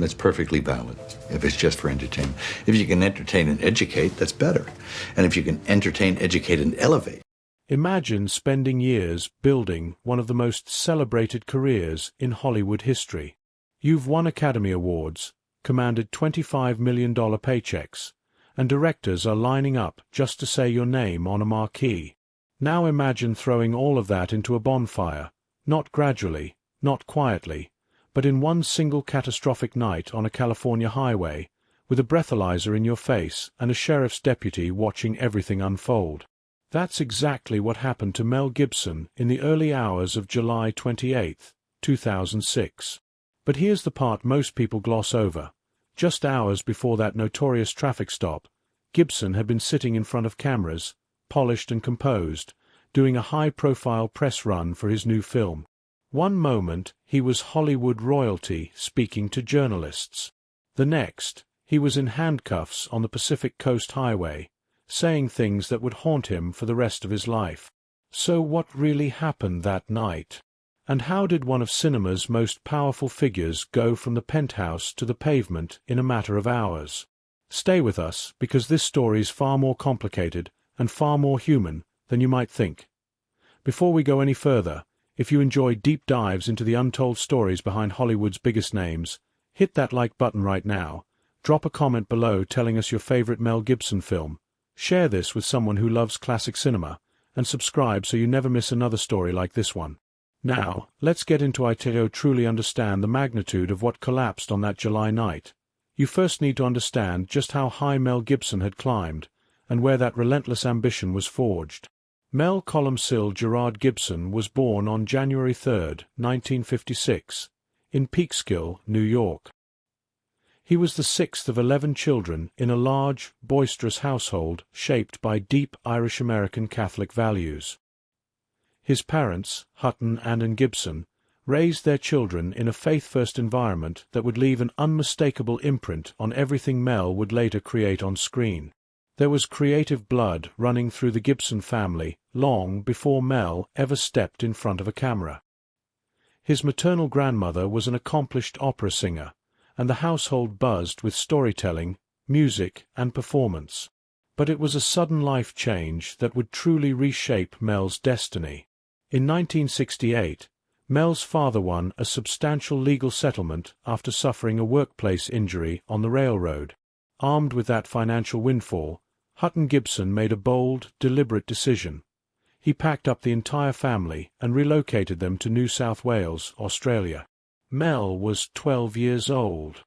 That's perfectly valid if it's just for entertainment. If you can entertain and educate, that's better. And if you can entertain, educate, and elevate. Imagine spending years building one of the most celebrated careers in Hollywood history. You've won Academy Awards, commanded $25 million paychecks, and directors are lining up just to say your name on a marquee. Now imagine throwing all of that into a bonfire, not gradually, not quietly, but in one single catastrophic night on a California highway, with a breathalyzer in your face and a sheriff's deputy watching everything unfold. That's exactly what happened to Mel Gibson in the early hours of July 28, 2006. But here's the part most people gloss over. Just hours before that notorious traffic stop, Gibson had been sitting in front of cameras, polished and composed, doing a high-profile press run for his new film. One moment, he was Hollywood royalty speaking to journalists. The next, he was in handcuffs on the Pacific Coast Highway, saying things that would haunt him for the rest of his life. So what really happened that night? And how did one of cinema's most powerful figures go from the penthouse to the pavement in a matter of hours? Stay with us, because this story is far more complicated and far more human than you might think. Before we go any further, if you enjoy deep dives into the untold stories behind Hollywood's biggest names, hit that like button right now, drop a comment below telling us your favorite Mel Gibson film, share this with someone who loves classic cinema, and subscribe so you never miss another story like this one. Now, let's get into it to truly understand the magnitude of what collapsed on that July night. You first need to understand just how high Mel Gibson had climbed, and where that relentless ambition was forged. Mel Columcille Gerard Gibson was born on January 3, 1956, in Peekskill, New York. He was the sixth of 11 children in a large, boisterous household shaped by deep Irish-American Catholic values. His parents, Hutton and Ann Gibson, raised their children in a faith-first environment that would leave an unmistakable imprint on everything Mel would later create on screen. There was creative blood running through the Gibson family long before Mel ever stepped in front of a camera. His maternal grandmother was an accomplished opera singer, and the household buzzed with storytelling, music, and performance. But it was a sudden life change that would truly reshape Mel's destiny. In 1968, Mel's father won a substantial legal settlement after suffering a workplace injury on the railroad. Armed with that financial windfall, Hutton Gibson made a bold, deliberate decision. He packed up the entire family and relocated them to New South Wales, Australia. Mel was 12 years old.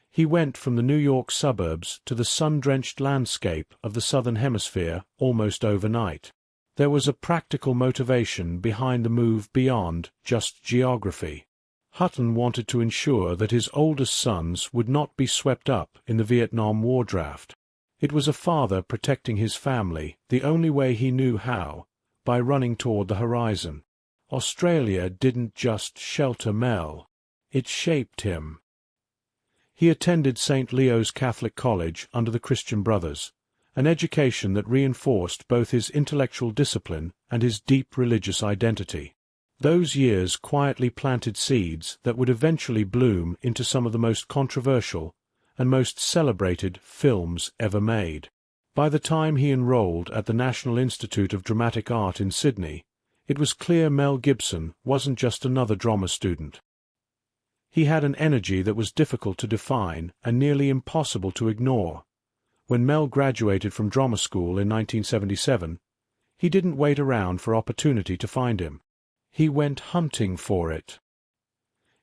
He went from the New York suburbs to the sun-drenched landscape of the Southern Hemisphere almost overnight. There was a practical motivation behind the move beyond just geography. Hutton wanted to ensure that his oldest sons would not be swept up in the Vietnam War draft. It was a father protecting his family the only way he knew how, by running toward the horizon. Australia didn't just shelter Mel, it shaped him. He attended St. Leo's Catholic College under the Christian Brothers, an education that reinforced both his intellectual discipline and his deep religious identity. Those years quietly planted seeds that would eventually bloom into some of the most controversial and most celebrated films ever made. By the time he enrolled at the National Institute of Dramatic Art in Sydney, it was clear Mel Gibson wasn't just another drama student. He had an energy that was difficult to define and nearly impossible to ignore. When Mel graduated from drama school in 1977, he didn't wait around for opportunity to find him. He went hunting for it.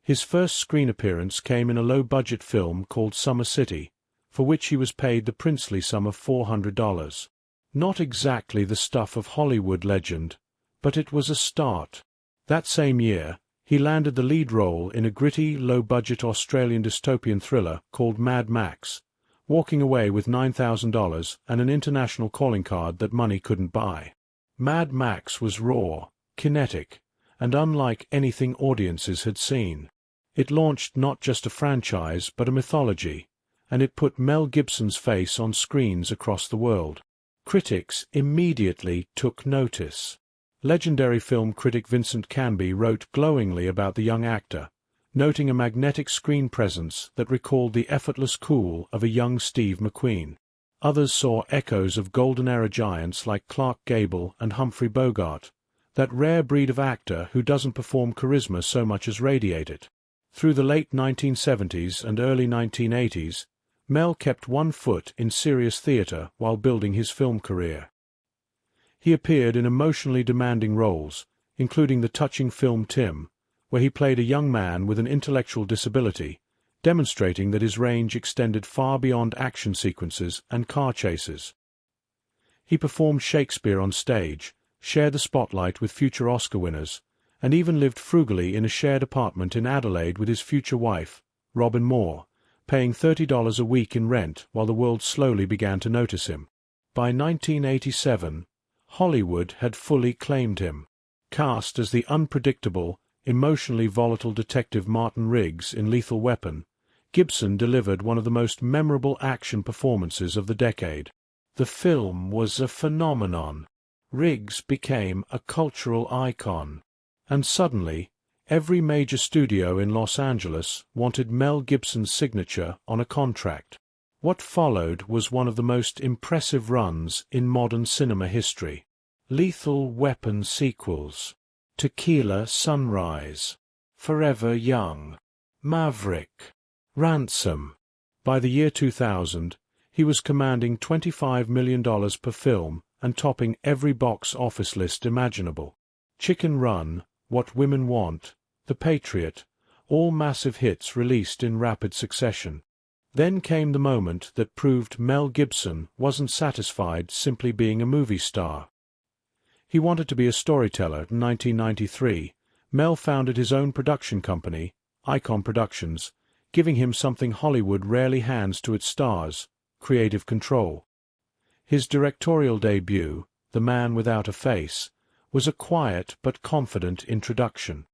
His first screen appearance came in a low-budget film called Summer City, for which he was paid the princely sum of $400. Not exactly the stuff of Hollywood legend, but it was a start. That same year, he landed the lead role in a gritty, low-budget Australian dystopian thriller called Mad Max, walking away with $9,000 and an international calling card that money couldn't buy. Mad Max was raw, kinetic, and unlike anything audiences had seen. It launched not just a franchise but a mythology, and it put Mel Gibson's face on screens across the world. Critics immediately took notice. Legendary film critic Vincent Canby wrote glowingly about the young actor, noting a magnetic screen presence that recalled the effortless cool of a young Steve McQueen. Others saw echoes of golden-era giants like Clark Gable and Humphrey Bogart, that rare breed of actor who doesn't perform charisma so much as radiate it. Through the late 1970s and early 1980s, Mel kept one foot in serious theater while building his film career. He appeared in emotionally demanding roles, including the touching film Tim, where he played a young man with an intellectual disability, demonstrating that his range extended far beyond action sequences and car chases. He performed Shakespeare on stage, shared the spotlight with future Oscar winners, and even lived frugally in a shared apartment in Adelaide with his future wife, Robin Moore, paying $30 a week in rent while the world slowly began to notice him. By 1987, Hollywood had fully claimed him. Cast as the unpredictable, emotionally volatile detective Martin Riggs in Lethal Weapon, Gibson delivered one of the most memorable action performances of the decade. The film was a phenomenon. Riggs became a cultural icon. And suddenly, every major studio in Los Angeles wanted Mel Gibson's signature on a contract. What followed was one of the most impressive runs in modern cinema history. Lethal Weapon sequels: Tequila Sunrise, Forever Young, Maverick, Ransom. By the year 2000, he was commanding $25 million per film and topping every box office list imaginable. Chicken Run, What Women Want, The Patriot, all massive hits released in rapid succession. Then came the moment that proved Mel Gibson wasn't satisfied simply being a movie star. He wanted to be a storyteller. In 1993, Mel founded his own production company, Icon Productions, giving him something Hollywood rarely hands to its stars: creative control. His directorial debut, The Man Without a Face, was a quiet but confident introduction.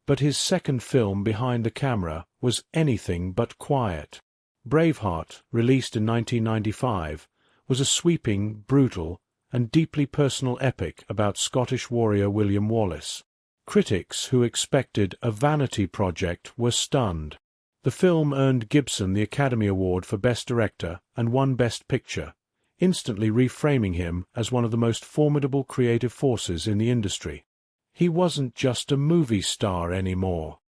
But his second film behind the camera was anything but quiet. Braveheart, released in 1995, was a sweeping, brutal, and deeply personal epic about Scottish warrior William Wallace. Critics who expected a vanity project were stunned. The film earned Gibson the Academy Award for Best Director and won Best Picture, instantly reframing him as one of the most formidable creative forces in the industry. He wasn't just a movie star anymore.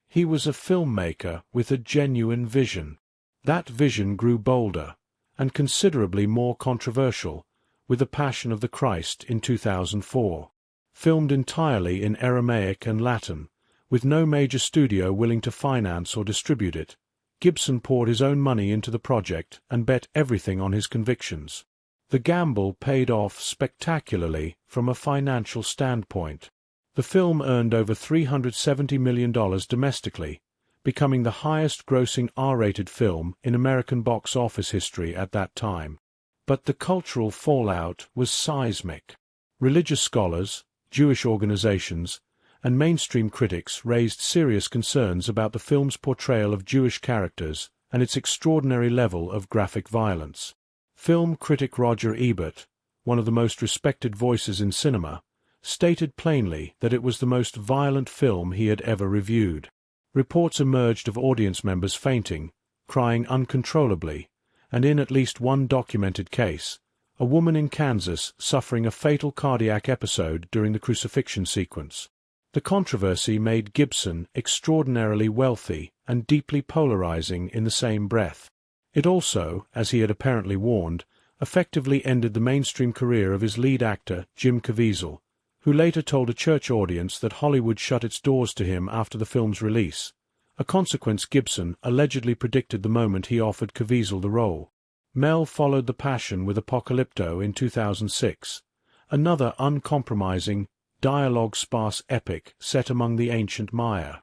He was a filmmaker with a genuine vision. That vision grew bolder, and considerably more controversial, with The Passion of the Christ in 2004. Filmed entirely in Aramaic and Latin, with no major studio willing to finance or distribute it, Gibson poured his own money into the project and bet everything on his convictions. The gamble paid off spectacularly from a financial standpoint. The film earned over $370 million domestically, becoming the highest-grossing R-rated film in American box office history at that time. But the cultural fallout was seismic. Religious scholars, Jewish organizations, and mainstream critics raised serious concerns about the film's portrayal of Jewish characters and its extraordinary level of graphic violence. Film critic Roger Ebert, one of the most respected voices in cinema, stated plainly that it was the most violent film he had ever reviewed. Reports emerged of audience members fainting, crying uncontrollably, and in at least one documented case, a woman in Kansas suffering a fatal cardiac episode during the crucifixion sequence. The controversy made Gibson extraordinarily wealthy and deeply polarizing in the same breath. It also, as he had apparently warned, effectively ended the mainstream career of his lead actor, Jim Caviezel, who later told a church audience that Hollywood shut its doors to him after the film's release, a consequence Gibson allegedly predicted the moment he offered Caviezel the role. Mel followed The Passion with Apocalypto in 2006, another uncompromising, dialogue-sparse epic set among the ancient Maya.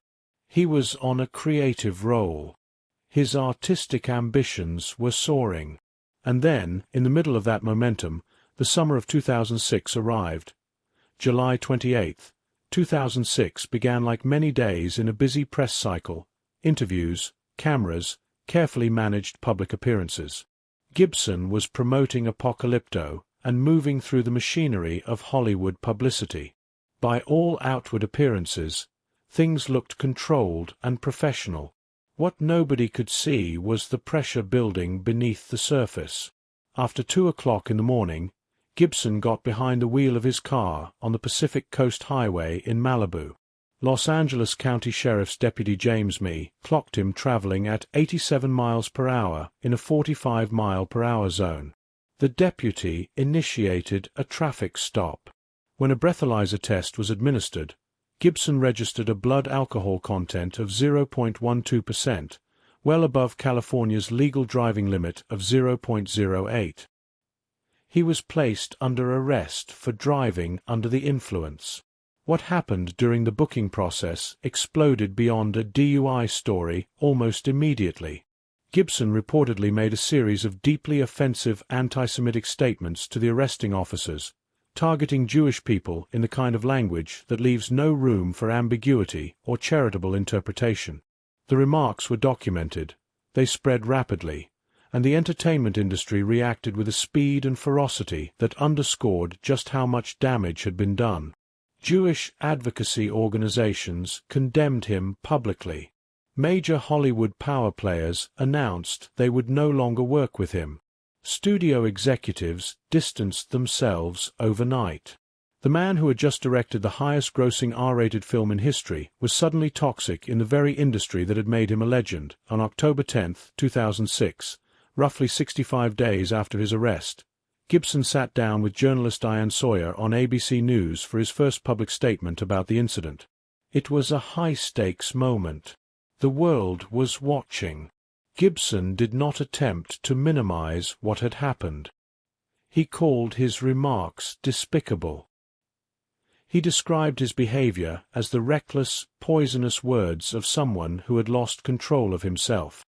He was on a creative roll. His artistic ambitions were soaring. And then, in the middle of that momentum, the summer of 2006 arrived. July 28, 2006 began like many days in a busy press cycle, interviews, cameras, carefully managed public appearances. Gibson was promoting Apocalypto and moving through the machinery of Hollywood publicity. By all outward appearances, Things looked controlled and professional. What nobody could see was the pressure building beneath the surface. After 2 o'clock in the morning, Gibson got behind the wheel of his car on the Pacific Coast Highway in Malibu. Los Angeles County Sheriff's Deputy James Mee clocked him traveling at 87 miles per hour in a 45-mile-per-hour zone. The deputy initiated a traffic stop. When a breathalyzer test was administered, Gibson registered a blood alcohol content of 0.12%, well above California's legal driving limit of 0.08. He was placed under arrest for driving under the influence. What happened during the booking process exploded beyond a DUI story almost immediately. Gibson reportedly made a series of deeply offensive anti-Semitic statements to the arresting officers, targeting Jewish people in the kind of language that leaves no room for ambiguity or charitable interpretation. The remarks were documented, they spread rapidly, and the entertainment industry reacted with a speed and ferocity that underscored just how much damage had been done. Jewish advocacy organizations condemned him publicly. Major Hollywood power players announced they would no longer work with him. Studio executives distanced themselves overnight. The man who had just directed the highest-grossing R-rated film in history was suddenly toxic in the very industry that had made him a legend. On October 10, 2006, roughly 65 days after his arrest, Gibson sat down with journalist Diane Sawyer on ABC News for his first public statement about the incident. It was a high-stakes moment. The world was watching. Gibson did not attempt to minimize what had happened. He called his remarks despicable. He described his behavior as the reckless, poisonous words of someone who had lost control of himself.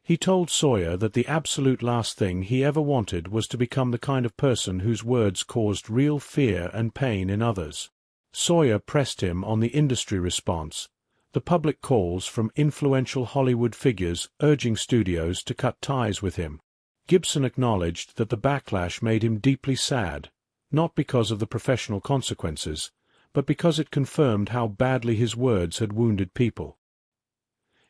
He told Sawyer that the absolute last thing he ever wanted was to become the kind of person whose words caused real fear and pain in others. Sawyer pressed him on the industry response, the public calls from influential Hollywood figures urging studios to cut ties with him. Gibson acknowledged that the backlash made him deeply sad, not because of the professional consequences, but because it confirmed how badly his words had wounded people.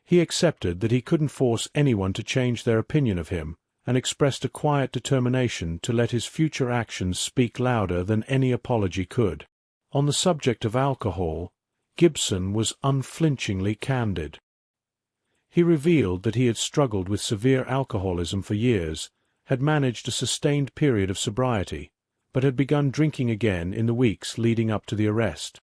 He accepted that he couldn't force anyone to change their opinion of him, and expressed a quiet determination to let his future actions speak louder than any apology could. On the subject of alcohol, Gibson was unflinchingly candid. He revealed that he had struggled with severe alcoholism for years, had managed a sustained period of sobriety, but had begun drinking again in the weeks leading up to the arrest.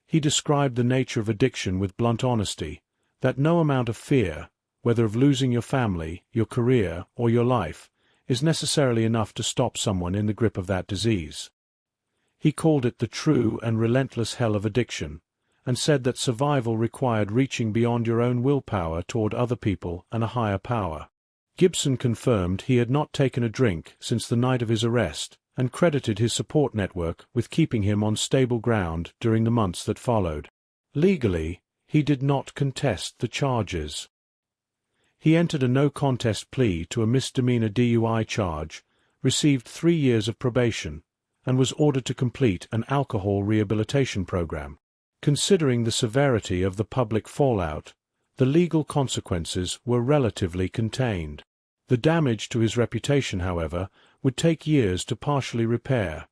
He described the nature of addiction with blunt honesty, that no amount of fear, whether of losing your family, your career, or your life, is necessarily enough to stop someone in the grip of that disease. He called it the true and relentless hell of addiction, and said that survival required reaching beyond your own willpower toward other people and a higher power. Gibson confirmed he had not taken a drink since the night of his arrest, and credited his support network with keeping him on stable ground during the months that followed. Legally, he did not contest the charges. He entered a no-contest plea to a misdemeanor DUI charge, received 3 years of probation, and was ordered to complete an alcohol rehabilitation program. Considering the severity of the public fallout, the legal consequences were relatively contained. The damage to his reputation, however, would take years to partially repair.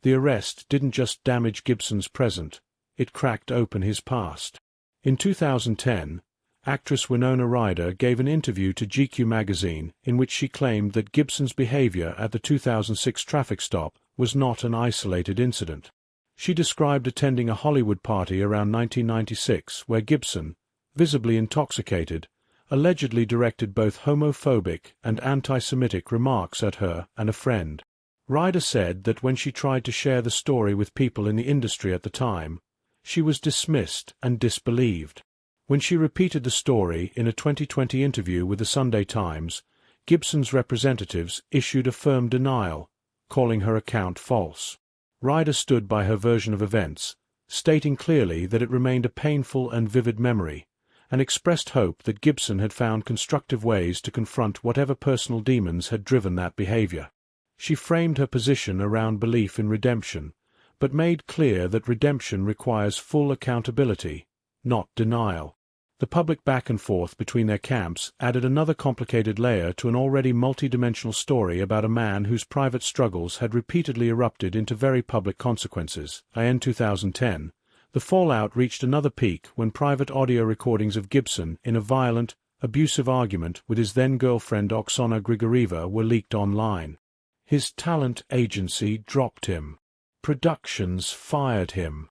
The arrest didn't just damage Gibson's present, it cracked open his past. In 2010, actress Winona Ryder gave an interview to GQ magazine in which she claimed that Gibson's behavior at the 2006 traffic stop was not an isolated incident. She described attending a Hollywood party around 1996 where Gibson, visibly intoxicated, allegedly directed both homophobic and anti-Semitic remarks at her and a friend. Ryder said that when she tried to share the story with people in the industry at the time, she was dismissed and disbelieved. When she repeated the story in a 2020 interview with the Sunday Times, Gibson's representatives issued a firm denial, calling her account false. Ryder stood by her version of events, stating clearly that it remained a painful and vivid memory, and expressed hope that Gibson had found constructive ways to confront whatever personal demons had driven that behavior. She framed her position around belief in redemption, but made clear that redemption requires full accountability, not denial. The public back and forth between their camps added another complicated layer to an already multi-dimensional story about a man whose private struggles had repeatedly erupted into very public consequences. In 2010, the fallout reached another peak when private audio recordings of Gibson in a violent, abusive argument with his then-girlfriend Oksana Grigorieva were leaked online. His talent agency dropped him. Productions fired him.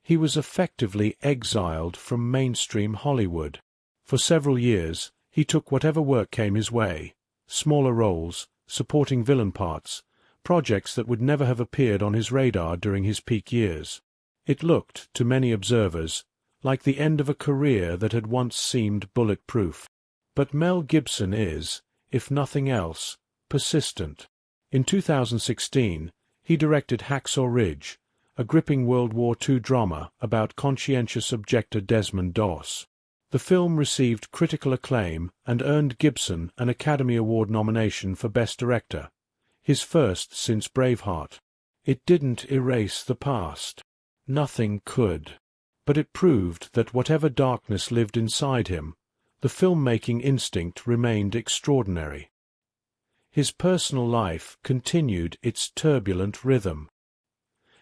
He was effectively exiled from mainstream Hollywood. For several years, he took whatever work came his way, smaller roles, supporting villain parts, projects that would never have appeared on his radar during his peak years. It looked, to many observers, like the end of a career that had once seemed bulletproof. But Mel Gibson is, if nothing else, persistent. In 2016, he directed Hacksaw Ridge, a gripping World War II drama about conscientious objector Desmond Doss. The film received critical acclaim and earned Gibson an Academy Award nomination for Best Director, his first since Braveheart. It didn't erase the past. Nothing could. But it proved that whatever darkness lived inside him, the filmmaking instinct remained extraordinary. His personal life continued its turbulent rhythm.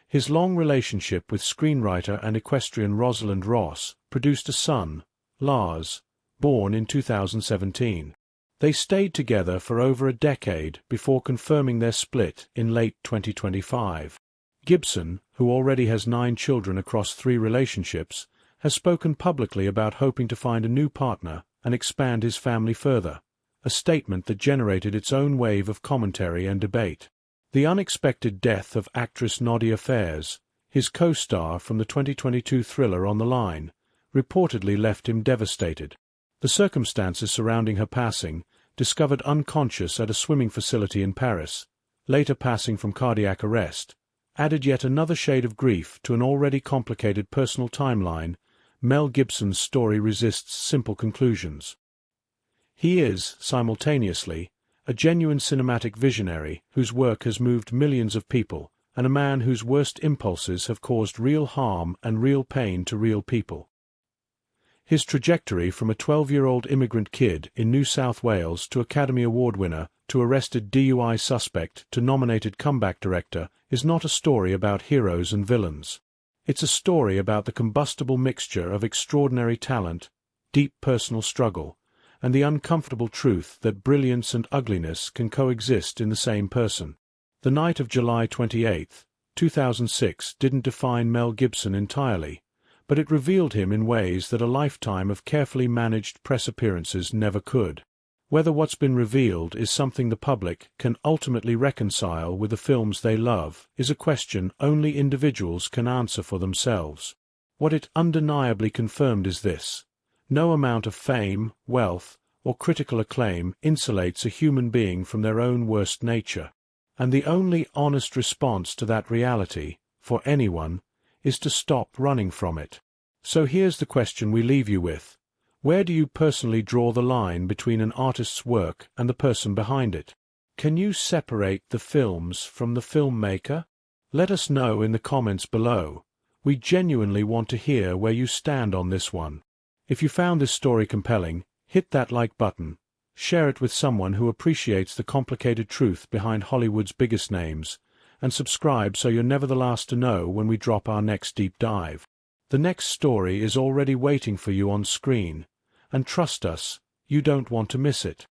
His long relationship with screenwriter and equestrian Rosalind Ross produced a son, Lars, born in 2017. They stayed together for over a decade before confirming their split in late 2025. Gibson, who already has 9 children across 3 relationships, has spoken publicly about hoping to find a new partner and expand his family further, a statement that generated its own wave of commentary and debate. The unexpected death of actress Nadia Fares, his co-star from the 2022 thriller On the Line, reportedly left him devastated. The circumstances surrounding her passing, discovered unconscious at a swimming facility in Paris, later passing from cardiac arrest, added yet another shade of grief to an already complicated personal timeline. Mel Gibson's story resists simple conclusions. He is, simultaneously, a genuine cinematic visionary whose work has moved millions of people, and a man whose worst impulses have caused real harm and real pain to real people. His trajectory from a 12-year-old immigrant kid in New South Wales to Academy Award winner to arrested DUI suspect to nominated comeback director is not a story about heroes and villains. It's a story about the combustible mixture of extraordinary talent, deep personal struggle, and the uncomfortable truth that brilliance and ugliness can coexist in the same person. The night of July 28, 2006 didn't define Mel Gibson entirely, but it revealed him in ways that a lifetime of carefully managed press appearances never could. Whether what's been revealed is something the public can ultimately reconcile with the films they love is a question only individuals can answer for themselves. What it undeniably confirmed is this: no amount of fame, wealth, or critical acclaim insulates a human being from their own worst nature. And the only honest response to that reality, for anyone, is to stop running from it. So here's the question we leave you with. Where do you personally draw the line between an artist's work and the person behind it? Can you separate the films from the filmmaker? Let us know in the comments below. We genuinely want to hear where you stand on this one. If you found this story compelling, hit that like button, share it with someone who appreciates the complicated truth behind Hollywood's biggest names, and subscribe so you're never the last to know when we drop our next deep dive. The next story is already waiting for you on screen, and trust us, you don't want to miss it.